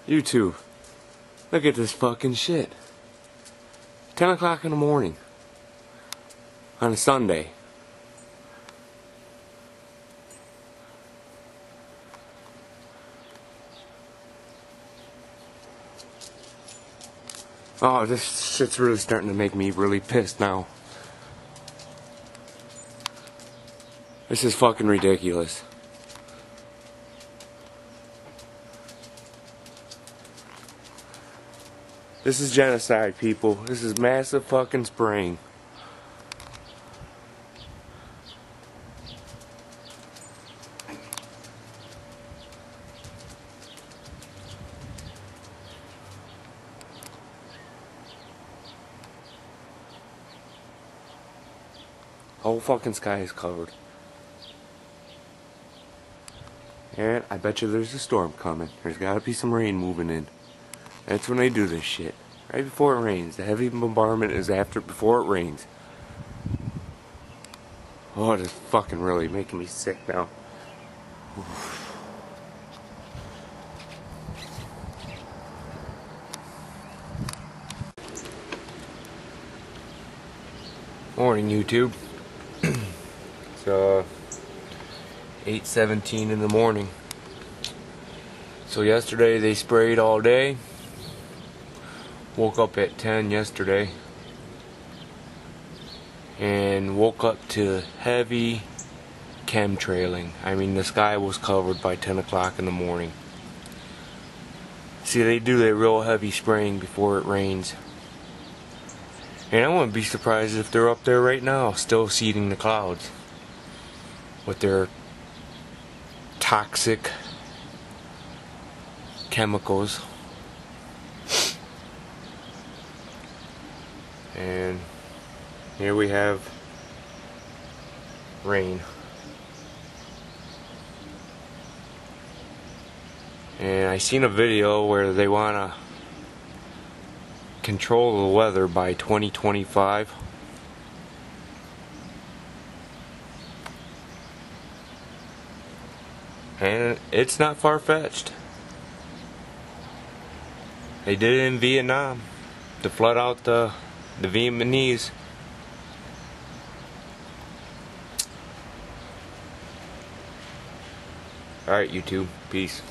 YouTube, look at this fucking shit. 10 o'clock in the morning on a Sunday. Oh, this shit's really starting to make me really pissed now. This is fucking ridiculous. This is genocide, people. This is massive fucking spraying. Whole fucking sky is covered. And I bet you there's a storm coming. There's gotta be some rain moving in. That's when they do this shit. Right before it rains. The heavy bombardment is before it rains. Oh, this is fucking really making me sick now. Oof. Morning, YouTube. It's 8:17 in the morning. So yesterday they sprayed all day. Woke up at 10 yesterday and woke up to heavy chemtrailing. I mean, the sky was covered by 10 o'clock in the morning. See, they do that real heavy spraying before it rains. And I wouldn't be surprised if they're up there right now still seeding the clouds with their toxic chemicals. And here we have rain. And I seen a video where they want to control the weather by 2025. And it's not far-fetched. They did it in Vietnam to flood out the Vietnamese. Alright, YouTube. Peace.